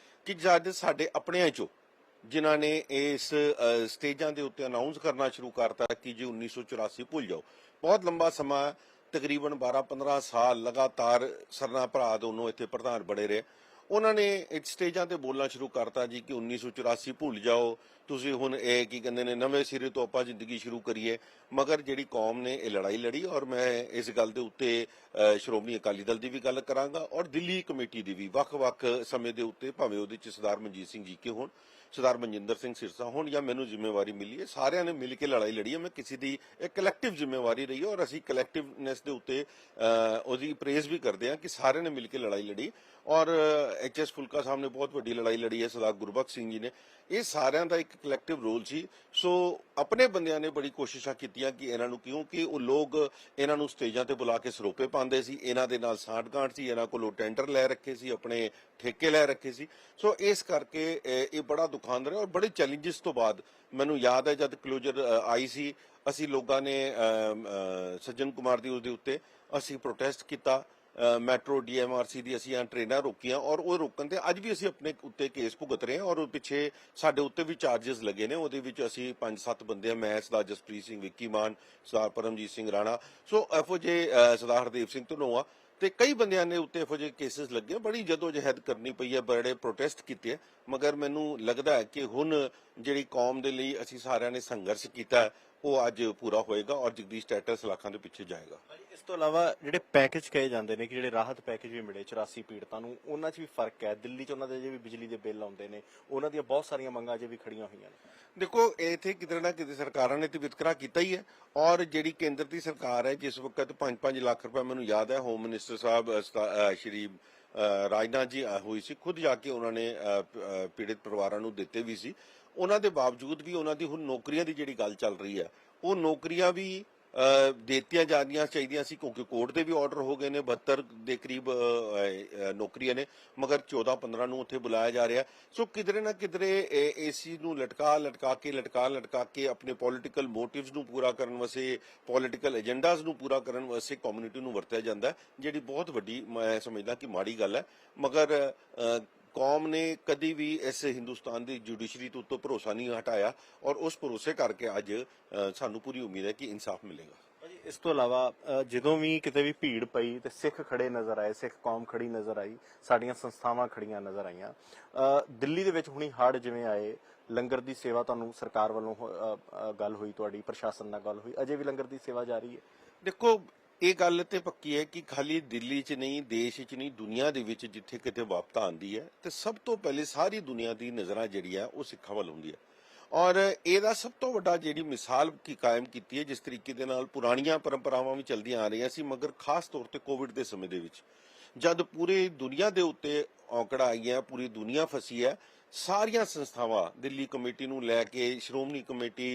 ਕਿ ਜਦ ਸਾਡੇ ਆਪਣਿਆਂ ਚੋਂ ਜਿਨ੍ਹਾਂ ਨੇ ਇਸ ਸਟੇਜਾਂ ਦੇ ਉੱਤੇ ਅਨਾਉਂਸ ਕਰਨਾ ਸ਼ੁਰੂ ਕਰਤਾ ਕਿ ਜੀ 1984 ਭੁੱਲ ਜਾਓ, ਬਹੁਤ ਲੰਬਾ ਸਮਾਂ ਤਕਰੀਬਨ 12-15 ਸਾਲ ਲਗਾਤਾਰ ਸਰਨਾ ਭਰਾ ਦੋਨੋਂ ਇੱਥੇ ਪ੍ਰਧਾਨ ਬਣੇ ਰਹੇ, ਉਹਨਾਂ ਨੇ ਇਸ ਸਟੇਜਾਂ ਤੇ ਬੋਲਣਾ ਸ਼ੁਰੂ ਕਰਤਾ ਜੀ ਕਿ 1984 ਭੁੱਲ ਜਾਓ, ਤੁਸੀਂ ਹੁਣ ਇਹ ਕੀ ਕਹਿੰਦੇ ਨੇ ਨਵੇਂ ਸਿਰੇ ਤੋਂ ਆਪਾਂ ਜ਼ਿੰਦਗੀ ਸ਼ੁਰੂ ਕਰੀਏ। ਮਗਰ ਜਿਹੜੀ ਕੌਮ ਨੇ ਇਹ ਲੜਾਈ ਲੜੀ ਔਰ ਮੈਂ ਇਸ ਗੱਲ ਦੇ ਉੱਤੇ ਸ਼੍ਰੋਮਣੀ ਅਕਾਲੀ ਦਲ ਦੀ ਵੀ ਗੱਲ ਕਰਾਂਗਾ ਔਰ ਦਿੱਲੀ ਕਮੇਟੀ ਦੀ ਵੀ, ਵੱਖ-ਵੱਖ ਸਮੇਂ ਦੇ ਉੱਤੇ ਭਾਵੇਂ ਉਹਦੇ ਚ ਸਰਦਾਰ ਮਨਜੀਤ ਸਿੰਘ ਜੀ ਕੇ ਹੋਣ, ਸਰਦਾਰ ਮਨਜਿੰਦਰ ਸਿੰਘ ਸਿਰਸਾ ਹੋਣ ਜਾਂ ਮੈਨੂੰ ਜ਼ਿੰਮੇਵਾਰੀ ਮਿਲੀ ਹੈ, ਸਾਰਿਆਂ ਨੇ ਮਿਲ ਕੇ ਲੜਾਈ ਲੜੀ ਹੈ। ਮੈਂ ਕਿਸੇ ਦੀ ਇੱਕ ਕਲੈਕਟਿਵ ਜ਼ਿੰਮੇਵਾਰੀ ਰਹੀ ਹੈ ਔਰ ਅਸੀਂ ਕਲੈਕਟਿਵਨੈਸ ਦੇ ਉੱਤੇ ਉਹਦੀ ਪ੍ਰੇਜ਼ ਵੀ ਕਰਦੇ ਹਾਂ ਕਿ ਸਾਰਿਆਂ ਨੇ ਮਿਲ ਕੇ ਲੜਾਈ ਲੜੀ ਔਰ HS ਫੁਲਕਾ ਸਾਹਿਬ ਨੇ ਬਹੁਤ ਵੱਡੀ ਲੜਾਈ ਲੜੀ ਹੈ, ਸਰਦਾਰ ਗੁਰਬਖਸ਼ ਸਿੰਘ ਜੀ ਨੇ, ਇਹ ਸਾਰਿਆਂ ਦਾ ਇੱਕ ਕਲੈਕਟਿਵ ਰੋਲ ਸੀ। ਸੋ ਆਪਣੇ ਬੰਦਿਆਂ ਨੇ ਬੜੀ ਕੋਸ਼ਿਸ਼ਾਂ ਕੀਤੀਆਂ ਕਿ ਇਹਨਾਂ ਨੂੰ, ਕਿਉਂਕਿ ਉਹ ਲੋਕ ਇਹਨਾਂ ਨੂੰ ਸਟੇਜਾਂ ਤੇ ਬੁਲਾ ਕੇ ਸਰੋਪੇ ਪਾਉਂਦੇ ਸੀ, ਇਹਨਾਂ ਦੇ ਨਾਲ ਸਾਂਠ-ਗਾਂਠ ਸੀ, ਇਹਨਾਂ ਕੋਲੋਂ ਟੈਂਡਰ ਲੈ ਰੱਖੇ ਸੀ, ਆਪਣੇ ਠੇਕੇ ਲੈ ਰੱਖੇ ਸੀ। ਸੋ ਇਸ ਕਰਕੇ ਇਹ ਬੜਾ ਦੁਖਾਂਤ ਰਿਹਾ ਔਰ ਬੜੇ ਚੈਲੰਜਸ ਤੋਂ ਬਾਅਦ ਮੈਨੂੰ ਯਾਦ ਹੈ ਜਦ ਕਲੋਜ਼ਰ ਆਈ ਸੀ, ਅਸੀਂ ਲੋਕਾਂ ਨੇ ਸੱਜਣ ਕੁਮਾਰ ਦੀ ਉਸਦੇ ਉੱਤੇ ਅਸੀਂ ਪ੍ਰੋਟੈਸਟ ਕੀਤਾ, ਮੈਟਰੋ DMRC ਦੀ ਅਸੀਂ ਟ੍ਰੇਨਾਂ ਰੋਕੀਆਂ ਔਰ ਉਹ ਰੋਕਣ ਤੇ ਅੱਜ ਵੀ ਅਸੀਂ ਆਪਣੇ ਉੱਤੇ ਕੇਸ ਭੁਗਤ ਰਹੇ ਹਾਂ ਔਰ ਪਿੱਛੇ ਸਾਡੇ ਉੱਤੇ ਵੀ ਚਾਰजेस ਲੱਗੇ ਨੇ, ਉਹਦੇ ਵਿੱਚ ਅਸੀਂ 5-7 ਬੰਦੇ ਆ, ਮੈਂ, ਸਰਦਾਰ ਜਸਪ੍ਰੀਤ ਸਿੰਘ, ਵਿੱਕੀ ਮਾਨ, ਸਰਦਾਰ ਪਰਮਜੀਤ ਸਿੰਘ ਰਾਣਾ, ਸੋ ਇਹੋ ਜਿਹੇ ਸਰਦਾਰ ਹਰਦੇਵ ਸਿੰਘ ਧਨੋਆ ਤੇ ਕਈ ਬੰਦਿਆਂ ਨੇ ਉੱਤੇ ਇਹੋ ਜਿਹੇ ਕੇਸਿਸ ਲੱਗੇ, ਬੜੀ ਜਦੋਜਹਿਦ ਕਰਨੀ ਪਈ ਹੈ, ਬੜੇ ਪ੍ਰੋਟੈਸਟ ਕੀਤੇ ਹੈ। ਮਗਰ ਮੈਨੂੰ ਲੱਗਦਾ ਹੈ ਕਿ ਹੁਣ ਜਿਹੜੀ ਕੌਮ ਦੇ ਲਈ ਅਸੀਂ ਸਾਰਿਆਂ ਨੇ ਸੰਘਰਸ਼ ਕੀਤਾ ਉਹ ਅੱਜ ਪੂਰਾ ਹੋਏਗਾ ਔਰ ਜਗਦੀਸ਼ ਟੈਟਰ ਸਲਾਖਾਂ ਦੇ ਪਿੱਛੇ ਜਾਏਗਾ। ਇਸ ਤੋਂ ਇਲਾਵਾ ਜਿਹੜੇ ਪੈਕੇਜ ਕਹੇ ਜਾਂਦੇ ਨੇ ਕਿ ਜਿਹੜੇ ਰਾਹਤ ਪੈਕੇਜ ਵੀ ਮਿਲੇ 84 ਪੀੜਤਾਂ ਨੂੰ, ਉਹਨਾਂ 'ਚ ਵੀ ਫਰਕ ਹੈ। ਦਿੱਲੀ 'ਚ ਉਹਨਾਂ ਦੇ ਜੇ ਵੀ ਬਿਜਲੀ ਦੇ ਬਿੱਲ ਆਉਂਦੇ ਨੇ, ਉਹਨਾਂ ਦੀਆਂ ਬਹੁਤ ਸਾਰੀਆਂ ਮੰਗਾਂ ਅਜੇ ਵੀ ਖੜੀਆਂ ਹੋਈਆਂ ਨੇ। ਦੇਖੋ, ਇੱਥੇ ਕਿਤੇ ਨਾ ਕਿਤੇ ਸਰਕਾਰਾਂ ਨੇ ਤੇ ਵਿਤਕਰਾ ਕੀਤਾ ਹੀ ਹੈ ਔਰ ਜਿਹੜੀ ਕੇਂਦਰ ਦੀ ਸਰਕਾਰ ਹੈ ਜਿਸ ਵਕਤ 5-5 ਲੱਖ ਰੁਪਏ, ਮੈਨੂੰ ਯਾਦ ਹੈ ਹੋਮ ਮਿਨਿਸਟਰ ਸਾਹਿਬ ਸ਼੍ਰੀ ਰਾਜਨਾਥ ਜੀ ਹੋਈ ਸੀ, ਖੁਦ ਜਾ ਕੇ ਉਹਨਾਂ ਨੇ ਪੀੜਿਤ ਪਰਿਵਾਰਾਂ ਨੂੰ ਦਿੱਤੇ ਵੀ ਸੀ। ਉਹਨਾਂ ਦੇ ਬਾਵਜੂਦ ਵੀ ਉਹਨਾਂ ਦੀ ਹੁਣ ਨੌਕਰੀਆਂ ਦੀ ਜਿਹੜੀ ਗੱਲ ਚੱਲ ਰਹੀ ਹੈ, ਉਹ ਨੌਕਰੀਆਂ ਵੀ ਦਿੱਤੀਆਂ ਜਾਣੀਆਂ ਚਾਹੀਦੀਆਂ ਸੀ ਕਿਉਂਕਿ ਕੋਰਟ ਦੇ ਵੀ ਆਰਡਰ ਹੋ ਗਏ ਨੇ, 72 ਦੇ ਕਰੀਬ ਨੌਕਰੀਆਂ ਨੇ, ਮਗਰ 14-15 ਨੂੰ ਉੱਥੇ ਬੁਲਾਇਆ ਜਾ ਰਿਹਾ। ਸੋ ਕਿਧਰੇ ਨਾ ਕਿਧਰੇ ਇਸ ਚੀਜ਼ ਨੂੰ ਲਟਕਾ ਕੇ ਆਪਣੇ ਪੋਲੀਟੀਕਲ ਮੋਟਿਵਸ ਨੂੰ ਪੂਰਾ ਕਰਨ ਵਾਸਤੇ, ਪੋਲੀਟੀਕਲ ਏਜੰਡਾਜ਼ ਨੂੰ ਪੂਰਾ ਕਰਨ ਵਾਸਤੇ ਕਮਿਊਨਿਟੀ ਨੂੰ ਵਰਤਿਆ ਜਾਂਦਾ, ਜਿਹੜੀ ਬਹੁਤ ਵੱਡੀ ਮੈਂ ਸਮਝਦਾ ਕਿ ਮਾੜੀ ਗੱਲ ਹੈ। ਮਗਰ ਕੌਮ ਨੇ ਕਦੀ ਵੀ ਇਸ ਹਿੰਦੁਸਤਾਨ ਦੀ ਜੁਡੀਸ਼ਰੀ ਤੋਂ ਉੱਤੋਂ ਭਰੋਸਾ ਨਹੀਂ ਹਟਾਇਆ ਔਰ ਉਸ ਭਰੋਸੇ ਕਰਕੇ ਅੱਜ ਸਾਨੂੰ ਪੂਰੀ ਉਮੀਦ ਹੈ ਕਿ ਇਨਸਾਫ ਮਿਲੇਗਾ। ਇਸ ਤੋਂ ਇਲਾਵਾ ਜਦੋਂ ਵੀ ਕਿਤੇ ਵੀ ਭੀੜ ਪਈ ਤੇ ਸਿੱਖ ਖੜੇ ਨਜ਼ਰ ਆਏ, ਸਿੱਖ ਕੌਮ ਖੜੀ ਨਜ਼ਰ ਆਈ, ਸਾਡੀਆਂ ਸੰਸਥਾਵਾਂ ਖੜੀਆਂ ਨਜ਼ਰ ਆਈਆਂ। ਦਿੱਲੀ ਦੇ ਵਿੱਚ ਹੁਣੀ ਹੜ੍ਹ ਜਿਵੇਂ ਆਏ, ਲੰਗਰ ਦੀ ਸੇਵਾ ਤੁਹਾਨੂੰ ਸਰਕਾਰ ਵੱਲੋਂ ਗੱਲ ਹੋਈ, ਤੁਹਾਡੀ ਪ੍ਰਸ਼ਾਸਨ ਨਾਲ ਗੱਲ ਹੋਈ, ਅਜੇ ਵੀ ਲੰਗਰ ਦੀ ਸੇਵਾ ਜਾਰੀ ਹੈ? ਦੇਖੋ, ਇਹ ਗੱਲ ਤੇ ਪੱਕੀ ਹੈ ਕਿ ਖਾਲੀ ਦਿੱਲੀ 'ਚ ਨਹੀਂ, ਦੇਸ਼ 'ਚ ਨਹੀਂ, ਦੁਨੀਆ ਦੇ ਵਿੱਚ ਜਿੱਥੇ ਕਿਤੇ ਵਾਪਤਾ ਆਉਂਦੀ ਹੈ ਤੇ ਸਭ ਤੋਂ ਪਹਿਲੇ ਸਾਰੀ ਦੁਨੀਆ ਦੀ ਨਜ਼ਰਾਂ ਜਿਹੜੀ ਆ ਉਹ ਸਿੱਖਾਂ ਵੱਲ ਹੁੰਦੀ ਹੈ ਔਰ ਇਹਦਾ ਸਭ ਤੋਂ ਵੱਡਾ ਜਿਹੜੀ ਮਿਸਾਲ ਕਾਇਮ ਕੀਤੀ ਹੈ, ਜਿਸ ਤਰੀਕੇ ਦੇ ਨਾਲ ਪੁਰਾਣੀਆਂ ਪਰੰਪਰਾਵਾਂ ਵੀ ਚੱਲਦੀਆਂ ਆ ਰਹੀਆਂ ਸੀ, ਮਗਰ ਖਾਸ ਤੌਰ ਤੇ ਕੋਵਿਡ ਦੇ ਸਮੇਂ ਦੇ ਵਿੱਚ ਜਦ ਪੂਰੀ ਦੁਨੀਆ ਦੇ ਉੱਤੇ ਔਕੜ ਆਈਆਂ, ਪੂਰੀ ਦੁਨੀਆ ਫਸੀ ਹੈ, ਸਾਰੀਆਂ ਸੰਸਥਾਵਾਂ, ਦਿੱਲੀ ਕਮੇਟੀ ਨੂੰ ਲੈ ਕੇ Shiromani committee,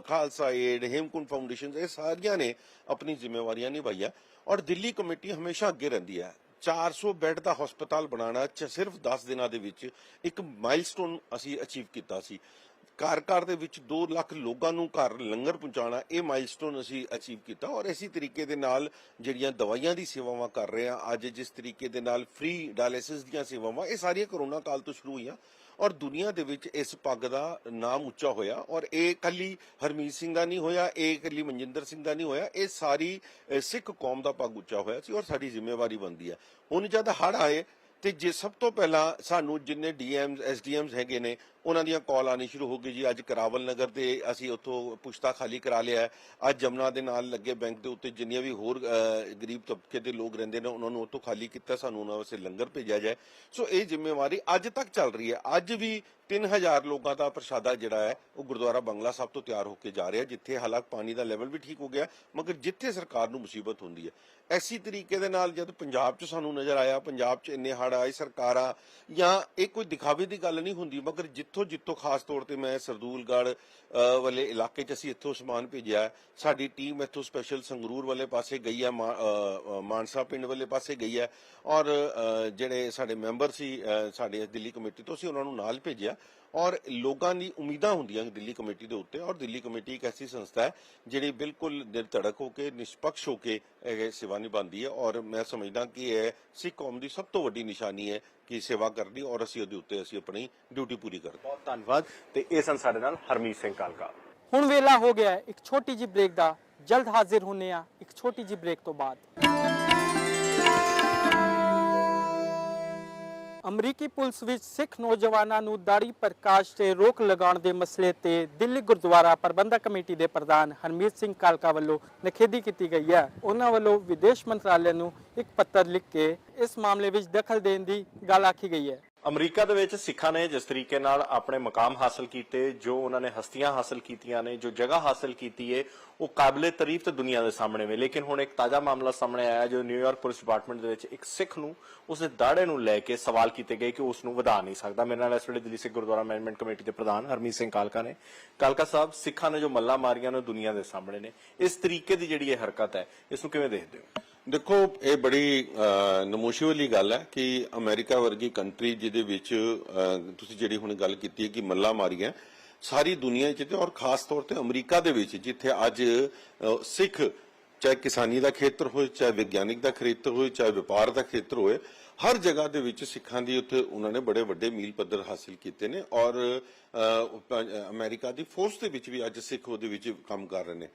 Khalsa aid, Hemkunt foundation, ਇਹ ਸਾਰੀਆਂ ਨੇ ਆਪਣੀ ਜ਼ਿੰਮੇਵਾਰੀਆਂ ਨਿਭਾਈਆਂ ਔਰ ਦਿੱਲੀ ਕਮੇਟੀ ਹਮੇਸ਼ਾ ਅੱਗੇ ਰਹਿੰਦੀ ਹੈ। 400 ਬੈੱਡ ਦਾ ਹਸਪਤਾਲ ਬਣਾਉਣਾ ਸਿਰਫ 10 ਦਿਨਾਂ ਦੇ ਵਿੱਚ ਇੱਕ ਮਾਈਲਸਟੋਨ ਅਸੀਂ ਅਚੀਵ ਕੀਤਾ ਸੀ। ਘਰ ਦੇ ਵਿੱਚ 2 ਲੱਖ ਲੋਕਾਂ ਨੂੰ ਘਰ ਲੰਗਰ ਪਹੁੰਚਾਉਣਾ, ਇਹ ਮਾਈਲਸਟੋਨ ਅਸੀਂ ਅਚੀਵ ਕੀਤਾ ਔਰ ਇਸੇ ਤਰੀਕੇ ਦੇ ਨਾਲ ਜਿਹੜੀਆਂ ਦਵਾਈਆਂ ਦੀ ਸੇਵਾਵਾਂ ਕਰ ਰਹੇ ਹਾਂ ਅੱਜ, ਜਿਸ ਤਰੀਕੇ ਦੇ ਨਾਲ ਫ੍ਰੀ ਡਾਇਲਿਸਿਸ ਦੀਆਂ ਸੇਵਾਵਾਂ, ਇਹ ਸਾਰੀਆਂ ਕਰੋਨਾ ਕਾਲ ਤੋਂ ਸ਼ੁਰੂ ਹੋਈਆਂ ਔਰ ਦੁਨੀਆ ਦੇ ਵਿੱਚ ਇਸ ਪੱਗ ਦਾ ਨਾਮ ਉੱਚਾ ਹੋਇਆ ਔਰ ਇਹ ਇਕੱਲੀ ਹਰਮੀਤ ਸਿੰਘ ਦਾ ਨਹੀਂ ਹੋਇਆ, ਇਹ ਇਕੱਲੀ ਮਨਜਿੰਦਰ ਸਿੰਘ ਦਾ ਨਹੀਂ ਹੋਇਆ, ਇਹ ਸਾਰੀ ਸਿੱਖ ਕੌਮ ਦਾ ਪੱਗ ਉੱਚਾ ਹੋਇਆ ਸੀ ਔਰ ਸਾਡੀ ਜ਼ਿੰਮੇਵਾਰੀ ਬਣਦੀ ਹੈ। ਹੁਣ ਜਦ ਹੜ੍ਹ ਆਏ ਤੇ ਜੇ ਸਭ ਤੋਂ ਪਹਿਲਾਂ ਸਾਨੂੰ ਜਿੰਨੇ DMs SDMs ਹੈਗੇ ਨੇ ਉਹਨਾਂ ਦੀਆਂ ਕਾਲ ਆਣੀ ਸ਼ੁਰੂ ਹੋ ਗਈ ਜੀ, ਅੱਜ ਕਰਾਵਲ ਨਗਰ ਤੇ ਅਸੀਂ ਉੱਥੋਂ ਪੁਸ਼ਤਾ ਖਾਲੀ ਕਰਾ ਲਿਆ, ਅੱਜ ਜਮਨਾ ਦੇ ਨਾਲ ਲੱਗੇ ਬੈਂਕ ਦੇ ਉੱਤੇ ਜਿੰਨੀਆਂ ਵੀ ਹੋਰ ਗਰੀਬ ਤਬਕੇ ਦੇ ਲੋਕ ਰਹਿੰਦੇ ਨੇ ਉਹਨਾਂ ਨੂੰ ਉੱਥੋਂ ਖਾਲੀ ਕੀਤਾ, ਸਾਨੂੰ ਉਹਨਾਂ ਵਾਸਤੇ ਲੰਗਰ ਭੇਜਿਆ ਜਾਏ। ਸੋ ਇਹ ਜ਼ਿੰਮੇਵਾਰੀ ਅੱਜ ਤੱਕ ਚੱਲ ਰਹੀ ਹੈ। ਅੱਜ ਵੀ 3000 ਲੋਕਾਂ ਦਾ ਪ੍ਰਸ਼ਾਦਾ ਜਿਹੜਾ ਹੈ ਉਹ ਗੁਰਦੁਆਰਾ ਬੰਗਲਾ ਸਾਹਿਬ ਤੋਂ ਤਿਆਰ ਹੋ ਕੇ ਜਾ ਰਿਹਾ, ਜਿੱਥੇ ਹਾਲਾਂਕਿ ਪਾਣੀ ਦਾ ਲੈਵਲ ਵੀ ਠੀਕ ਹੋ ਗਿਆ, ਮਗਰ ਜਿੱਥੇ ਸਰਕਾਰ ਨੂੰ ਮੁਸੀਬਤ ਹੁੰਦੀ ਹੈ ਐਸੀ ਤਰੀਕੇ ਦੇ ਨਾਲ ਜਦ ਪੰਜਾਬ 'ਚ ਸਾਨੂੰ ਨਜ਼ਰ ਆਇਆ, ਪੰਜਾਬ 'ਚ ਇੰਨੇ ਹੜ੍ਹ ਆਏ, ਸਰਕਾਰਾਂ ਜਾਂ ਇਹ ਕੋਈ ਦਿਖਾਵੇ ਦੀ ਗੱਲ ਨਹੀਂ ਹੁੰਦੀ, ਮਗਰ ਜਿੱਥੋਂ ਖਾਸ ਤੌਰ ਤੇ ਮੈਂ ਸਰਦੂਲਗੜ੍ਹ ਵਾਲੇ ਇਲਾਕੇ 'ਚ ਅਸੀਂ ਇੱਥੋਂ ਸਮਾਨ ਭੇਜਿਆ, ਸਾਡੀ ਟੀਮ ਇੱਥੋਂ ਸਪੈਸ਼ਲ ਸੰਗਰੂਰ ਵਾਲੇ ਪਾਸੇ ਗਈ ਹੈ, ਮਾਨਸਾ ਪਿੰਡ ਵਾਲੇ ਪਾਸੇ ਗਈ ਹੈ, ਔਰ ਜਿਹੜੇ ਸਾਡੇ ਮੈਂਬਰ ਸੀ ਸਾਡੇ ਦਿੱਲੀ ਕਮੇਟੀ ਤੋਂ, ਅਸੀਂ ਉਹਨਾਂ ਨੂੰ ਨਾਲ ਭੇਜਿਆ। ਔਰ ਲੋਕਾਂ ਦੀ ਉਮੀਦਾਂ ਹੁੰਦੀਆਂ ਦਿੱਲੀ ਕਮੇਟੀ ਦੇ ਉੱਤੇ, ਔਰ ਦਿੱਲੀ ਕਮੇਟੀ ਇੱਕ ਐਸੀ ਸੰਸਥਾ ਹੈ ਜਿਹੜੀ ਬਿਲਕੁਲ ਨਿਰਧੜਕ ਹੋ ਕੇ ਨਿਸ਼ਪਕਸ਼ ਹੋ ਕੇ ਇਹ ਸੇਵਾ ਨਿਭਾਉਂਦੀ ਹੈ, ਔਰ ਮੈਂ ਸਮਝਦਾ ਕਿ ਇਹ ਸਿੱਖ ਕੌਮ ਦੀ ਸਭ ਤੋਂ ਵੱਡੀ ਨਿਸ਼ਾਨੀ ਹੈ ਕਿ ਸੇਵਾ ਕਰਨੀ, ਔਰ ਅਸੀਂ ਉਹਦੇ ਉੱਤੇ ਅਸੀਂ ਆਪਣੀ ਡਿਊਟੀ ਪੂਰੀ ਕਰਦੇ। ਬਹੁਤ ਧੰਨਵਾਦ। ਤੇ ਇਹ ਸਨ ਸਾਡੇ ਨਾਲ ਹਰਮੀਤ ਸਿੰਘ ਕਾਲਕਾ। ਹੁਣ ਵੇਲਾ ਹੋ ਗਿਆ ਹੈ ਇੱਕ ਛੋਟੀ ਜਿਹੀ ਬ੍ਰੇਕ ਦਾ। ਜਲਦ ਹਾਜ਼ਰ ਹੁੰਨੇ ਆ ਇੱਕ ਛੋਟੀ ਜਿਹੀ ਬ੍ਰੇਕ ਤੋਂ ਬਾਅਦ। ਅਮਰੀਕੀ ਪੁਲਿਸ ਵਿੱਚ ਸਿੱਖ ਨੌਜਵਾਨਾਂ ਨੂੰ ਦਾੜੀ ਪ੍ਰਕਾਸ਼ ਤੇ ਰੋਕ ਲਗਾਉਣ ਦੇ ਮਸਲੇ ਤੇ ਦਿੱਲੀ ਗੁਰਦੁਆਰਾ ਪ੍ਰਬੰਧਕ ਕਮੇਟੀ ਦੇ ਪ੍ਰਧਾਨ ਹਰਮੀਤ ਸਿੰਘ ਕਾਲਕਾ ਵੱਲੋਂ ਨਿਖੇਧੀ ਕੀਤੀ ਗਈ ਹੈ। ਉਹਨਾਂ ਵੱਲੋਂ ਵਿਦੇਸ਼ ਮੰਤਰਾਲੇ ਨੂੰ ਇੱਕ ਪੱਤਰ ਲਿਖ ਕੇ ਇਸ ਮਾਮਲੇ ਵਿੱਚ ਦਖਲ ਦੇਣ ਦੀ ਗੱਲ ਆਖੀ ਗਈ ਹੈ। ਅਮਰੀਕਾ ਦੇ ਵਿੱਚ ਸਿੱਖਾਂ ਨੇ ਜਿਸ ਤਰੀਕੇ ਨਾਲ ਆਪਣੇ ਮਕਾਮ ਹਾਸਲ ਕੀਤੇ, ਜੋ ਉਹਨਾਂ ਨੇ ਹਸਤੀਆਂ ਹਾਸਲ ਕੀਤੀਆਂ ਨੇ, ਜੋ ਜਗ੍ਹਾ ਹਾਸਲ ਕੀਤੀ ਹੈ, ਉਹ ਕਾਬਲੇ ਤਾਰੀਫ ਤੇ ਦੁਨੀਆ ਦੇ ਸਾਹਮਣੇ ਵੇ। ਲੇਕਿਨ ਹੁਣ ਇੱਕ ਤਾਜ਼ਾ ਮਾਮਲਾ ਸਾਹਮਣੇ ਆਇਆ ਜੋ ਨਿਊਯਾਰਕ ਪੁਲਿਸ ਡਿਪਾਰਟਮੈਂਟ ਦੇ ਵਿੱਚ ਇੱਕ ਸਿੱਖ ਨੂੰ ਉਸਦੇ ਦਾੜੇ ਨੂੰ ਲੈ ਕੇ ਸਵਾਲ ਕੀਤੇ ਗਏ ਕਿ ਉਸ ਨੂੰ ਵਧਾ ਨਹੀਂ ਸਕਦਾ। ਮੇਰੇ ਨਾਲ ਇਸ ਵੇਲੇ ਦਿੱਲੀ ਸਿੱਖ ਗੁਰਦੁਆਰਾ ਮੈਨੇਜਮੈਂਟ ਕਮੇਟੀ ਦੇ ਪ੍ਰਧਾਨ ਹਰਮੀਤ ਸਿੰਘ ਕਾਲਕਾ ਨੇ। ਕਾਲਕਾ ਸਾਹਿਬ, ਸਿੱਖਾਂ ਨੇ ਜੋ ਮੱਲਾਂ ਮਾਰੀਆਂ ਨੇ ਦੁਨੀਆ ਦੇ ਸਾਹਮਣੇ ਨੇ, ਇਸ ਤਰੀਕੇ ਦੀ ਜਿਹੜੀ ਇਹ ਹਰਕਤ ਹੈ, ਇਸ ਨੂੰ ਕਿਵੇਂ ਦੇਖਦੇ ਹੋ? ਦੇਖੋ, ਇਹ ਬੜੀ ਨਮੋਸ਼ੀ ਵਾਲੀ ਗੱਲ ਹੈ ਕਿ ਅਮਰੀਕਾ ਵਰਗੀ ਕੰਟਰੀ ਜਿਹਦੇ ਵਿੱਚ ਤੁਸੀਂ ਜਿਹੜੀ ਹੁਣ ਗੱਲ ਕੀਤੀ ਹੈ ਕਿ ਮੱਲਾਂ ਮਾਰੀਆਂ ਸਾਰੀ ਦੁਨੀਆ 'ਚ, ਤੇ ਔਰ ਖਾਸ ਤੌਰ ਤੇ ਅਮਰੀਕਾ ਦੇ ਵਿੱਚ ਜਿੱਥੇ ਅੱਜ ਸਿੱਖ ਚਾਹੇ ਕਿਸਾਨੀ ਦਾ ਖੇਤਰ ਹੋਏ, ਚਾਹੇ ਵਿਗਿਆਨਿਕ ਦਾ ਖੇਤਰ ਹੋਏ, ਚਾਹੇ ਵਪਾਰ ਦਾ ਖੇਤਰ ਹੋਏ, ਹਰ ਜਗ੍ਹਾ ਦੇ ਵਿੱਚ ਸਿੱਖਾਂ ਦੀ ਉੱਥੇ ਉਹਨਾਂ ਨੇ ਬੜੇ ਵੱਡੇ ਮੀਲ ਪੱਧਰ ਹਾਸਿਲ ਕੀਤੇ ਨੇ। ਔਰ ਅਮਰੀਕਾ ਦੀ ਫੋਰਸ ਦੇ ਵਿੱਚ ਵੀ ਅੱਜ ਸਿੱਖ ਉਹਦੇ ਵਿੱਚ ਕੰਮ ਕਰ ਰਹੇ ਨੇ।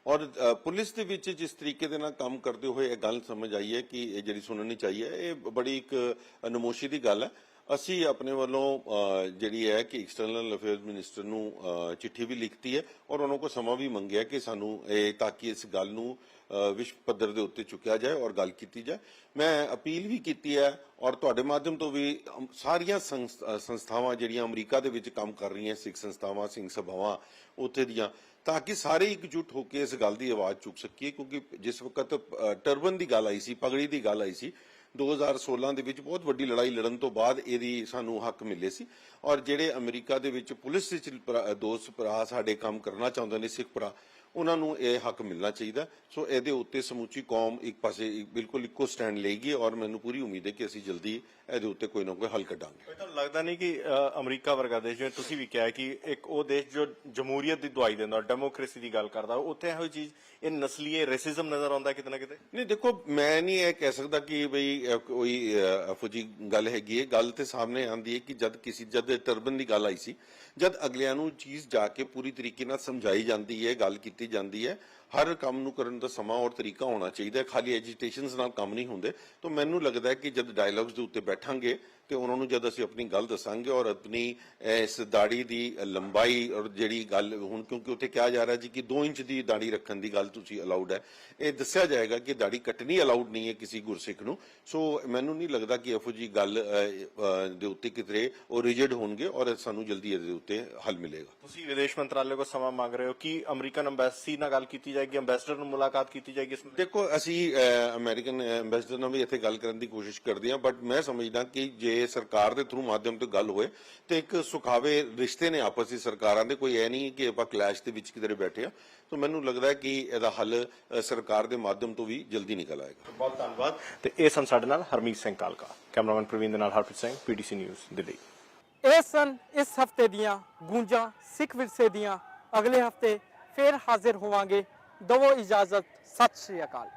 ਔਰ ਪੁਲਿਸ ਦੇ ਵਿੱਚ ਜਿਸ ਤਰੀਕੇ ਦੇ ਨਾਲ ਕੰਮ ਕਰਦੇ ਹੋਏ ਇਹ ਗੱਲ ਸਮਝ ਆਈ ਹੈ ਕਿ ਇਹ ਜਿਹੜੀ ਸੁਣਨੀ ਚਾਹੀਏ, ਇਹ ਬੜੀ ਇੱਕ ਨਮੋਸ਼ੀ ਦੀ ਗੱਲ ਹੈ। ਅਸੀਂ ਆਪਣੇ ਵੱਲੋਂ ਜਿਹੜੀ ਹੈ ਕਿ ਐਕਸਟਰਨਲ ਅਫੇਅਰਸ ਮਿਨਿਸਟਰ ਨੂੰ ਚਿੱਠੀ ਵੀ ਲਿਖਤੀ ਹੈ, ਔਰ ਉਹਨਾਂ ਕੋਲ ਸਮਾਂ ਵੀ ਮੰਗਿਆ ਕਿ ਸਾਨੂੰ ਇਹ ਤਾਂ ਕਿ ਇਸ ਗੱਲ ਨੂੰ ਵਿਸ਼ਵ ਪੱਧਰ ਦੇ ਉੱਤੇ ਚੁੱਕਿਆ ਜਾਏ ਔਰ ਗੱਲ ਕੀਤੀ ਜਾਏ। ਮੈਂ ਅਪੀਲ ਵੀ ਕੀਤੀ ਹੈ ਔਰ ਤੁਹਾਡੇ ਮਾਧਿਅਮ ਤੋਂ ਵੀ ਸਾਰੀਆਂ ਸੰਸਥਾਵਾਂ ਜਿਹੜੀਆਂ ਅਮਰੀਕਾ ਦੇ ਵਿੱਚ ਕੰਮ ਕਰ ਰਹੀਆਂ, ਸਿੱਖ ਸੰਸਥਾਵਾਂ, ਸਿੰਘ ਸਭਾਵਾਂ ਉੱਥੇ ਦੀਆਂ, ਤਾਂ ਕਿ ਸਾਰੇ ਇਕਜੁੱਟ ਹੋ ਕੇ ਇਸ ਗੱਲ ਦੀ ਆਵਾਜ਼ ਚੁੱਕ ਸਕੀਏ। ਕਿਉਂਕਿ ਜਿਸ ਵਕਤ ਟਰਬਨ ਦੀ ਗੱਲ ਆਈ ਸੀ, ਪਗੜੀ ਦੀ ਗੱਲ ਆਈ ਸੀ, 2016 ਦੇ ਵਿੱਚ ਬਹੁਤ ਵੱਡੀ ਲੜਾਈ ਲੜਨ ਤੋਂ ਬਾਅਦ ਇਹਦੀ ਸਾਨੂੰ ਹੱਕ ਮਿਲੇ ਸੀ। ਔਰ ਜਿਹੜੇ ਅਮਰੀਕਾ ਦੇ ਵਿੱਚ ਪੁਲਿਸ ਵਿੱਚ ਦੋਸਤ ਭਰਾ ਸਾਡੇ ਕੰਮ ਕਰਨਾ ਚਾਹੁੰਦੇ ਨੇ, ਸਿੱਖ ਭਰਾ, ਉਹਨਾਂ ਨੂੰ ਇਹ ਹੱਕ ਮਿਲਣਾ ਚਾਹੀਦਾ। ਸੋ ਇਹਦੇ ਉੱਤੇ ਸਮੁੱਚੀ ਕੌਮ ਇੱਕ ਪਾਸੇ ਬਿਲਕੁਲ ਇੱਕੋ ਸਟੈਂਡ ਲਏਗੀ ਔਰ ਮੈਨੂੰ ਪੂਰੀ ਉਮੀਦ ਹੈ ਕਿ ਅਸੀਂ ਜਲਦੀ ਇਹਦੇ ਉੱਤੇ ਕੋਈ ਨਾ ਕੋਈ ਹੱਲ ਕੱਢਾਂਗੇ। ਤੁਹਾਨੂੰ ਲੱਗਦਾ ਨਹੀਂ ਕਿ ਅਮਰੀਕਾ ਵਰਗਾ ਦੇਸ਼, ਜਿਵੇਂ ਤੁਸੀਂ ਵੀ ਕਿਹਾ ਕਿ ਇੱਕ ਉਹ ਦੇਸ਼ ਜੋ ਜਮਹੂਰੀਅਤ ਦੀ ਦੁਆਈ ਦਿੰਦਾ, ਡੈਮੋਕ੍ਰੇਸੀ ਦੀ ਗੱਲ ਕਰਦਾ, ਉੱਥੇ ਇਹੋ ਚੀਜ਼, ਇਹ ਨਸਲੀ ਰੇਸਿਜ਼ਮ ਨਜ਼ਰ ਆਉਂਦਾ ਕਿਤੇ ਨਾ ਕਿਤੇ? ਨਹੀਂ, ਦੇਖੋ, ਮੈਂ ਨਹੀਂ ਇਹ ਕਹਿ ਸਕਦਾ ਕਿ ਬਈ ਕੋਈ ਫੁਜੀ ਗੱਲ ਹੈਗੀ ਹੈ। ਗੱਲ ਤੇ ਸਾਹਮਣੇ ਆਉਂਦੀ ਹੈ ਕਿ ਜਦ ਟਰਬਨ ਦੀ ਗੱਲ ਆਈ ਸੀ, ਜਦ ਅਗਲਿਆਂ ਨੂੰ ਚੀਜ਼ ਜਾ ਕੇ ਪੂਰੀ ਤਰੀਕੇ ਨਾਲ ਸਮਝਾਈ ਜਾਂਦੀ ਹੈ, ਗੱਲ ਕੀਤੀ ਜਾਂਦੀ ਹੈ, ਹਰ ਕੰਮ ਨੂੰ ਕਰਨ ਦਾ ਸਮਾਂ ਔਰ ਤਰੀਕਾ ਹੋਣਾ ਚਾਹੀਦਾ ਹੈ। ਖਾਲੀ ਐਜੀਟੇਸ਼ਨਸ ਨਾਲ ਕੰਮ ਨਹੀਂ ਹੁੰਦੇ। ਤਾਂ ਮੈਨੂੰ ਲੱਗਦਾ ਹੈ ਕਿ ਜਦ ਡਾਇਲੌਗਸ ਦੇ ਉੱਤੇ ਬੈਠਾਂਗੇ ਤੇ ਉਹਨਾਂ ਨੂੰ ਜਦ ਅਸੀਂ ਆਪਣੀ ਗੱਲ ਦੱਸਾਂਗੇ ਔਰ ਆਪਣੀ ਇਸ ਦਾੜੀ ਦੀ ਲੰਬਾਈ ਔਰ ਜਿਹੜੀ ਗੱਲ ਹੁਣ, ਕਿਉਂਕਿ ਉੱਥੇ ਕਿਹਾ ਜਾ ਰਿਹਾ ਜੀ ਕਿ 2 ਇੰਚ ਦੀ ਦਾੜੀ ਰੱਖਣ ਦੀ ਗੱਲ ਤੁਸੀਂ ਅਲਾਉਡ ਹੈ, ਇਹ ਦੱਸਿਆ ਜਾਏਗਾ ਕਿ ਦਾੜੀ ਕੱਟਣੀ ਅਲਾਉਡ ਨਹੀਂ ਹੈ ਕਿਸੇ ਗੁਰਸਿੱਖ ਨੂੰ। ਸੋ ਮੈਨੂੰ ਨਹੀਂ ਲੱਗਦਾ ਕਿ ਇਹੋ ਜੀ ਗੱਲ ਦੇ ਉੱਤੇ ਕਿਤੇ ਉਹ ਰਿਜਿਡ ਹੋਣਗੇ ਔਰ ਸਾਨੂੰ ਜਲਦੀ ਇਹਦੇ ਉੱਤੇ ਹੱਲ ਮਿਲੇਗਾ। ਤੁਸੀਂ ਵਿਦੇਸ਼ ਮੰਤਰਾਲੇ ਕੋਲ ਸਮਾਂ ਮੰਗ ਰਹੇ ਹੋ ਕਿ ਅਮਰੀਕਨ ਐਮਬੈਸੀ ਨਾਲ ਗੱਲ ਕੀਤੀ ਜਾਏਗੀ, ਐਮਬੈਸਡਰ ਨੂੰ ਮੁਲਾਕਾਤ ਕੀਤੀ ਜਾਏਗੀ? ਦੇਖੋ, ਅਸੀਂ ਅਮਰੀਕਨ ਐਮਬੈਸਡਰ ਨਾਲ ਵੀ ਇੱਥੇ ਗੱਲ ਕਰਨ ਦੀ ਕੋਸ਼ਿਸ਼ ਕਰਦੇ ਹਾਂ, ਬਟ ਮੈਂ ਸਮਝਦਾ ਕਿ ਜੇ ਸਰਕਾਰ ਦੇ ਥਰੂ ਮਾਧਿਅਮ ਤੋਂ ਗੱਲ ਹੋਏ ਤੇ ਇੱਕ ਸੁਖਾਵੇ ਰਿਸ਼ਤੇ ਨੇ ਆਪਸ ਵਿੱਚ ਸਰਕਾਰਾਂ ਦੇ, ਕੋਈ ਇਹ ਨਹੀਂ ਕਿ ਆਪਾਂ ਕਲੈਸ਼ ਦੇ ਵਿੱਚ ਕਿਧਰੇ ਬੈਠੇ ਆ। ਤਾਂ ਮੈਨੂੰ ਲੱਗਦਾ ਹੈ ਕਿ ਇਹਦਾ ਹੱਲ ਸਰਕਾਰ ਦੇ ਮਾਧਿਅਮ ਤੋਂ ਵੀ ਜਲਦੀ ਨਿਕਲ ਆਏਗਾ। ਬਹੁਤ ਧੰਨਵਾਦ। ਤੇ ਇਹ ਸਨ ਸਾਡੇ ਨਾਲ ਹਰਮੀਤ ਸਿੰਘ ਕਾਲਕਾ। ਕੈਮਰਾਮੈਨ ਪ੍ਰਵੀਨ ਦੇ ਨਾਲ ਹਰਪ੍ਰੀਤ ਸਿੰਘ, PTC ਨਿਊਜ਼ ਦਿੱਲੀ। ਇਹ ਸਨ ਇਸ ਹਫਤੇ ਦੀਆਂ ਗੂੰਜਾਂ ਸਿੱਖ ਵਿਰਸੇ ਦੀਆਂ। ਅਗਲੇ ਹਫਤੇ ਫੇਰ ਹਾਜ਼ਰ ਹੋਵਾਂਗੇ। ਦਵੋ ਇਜਾਜ਼ਤ। ਸਤਿ ਸ਼੍ਰੀ ਅਕਾਲ।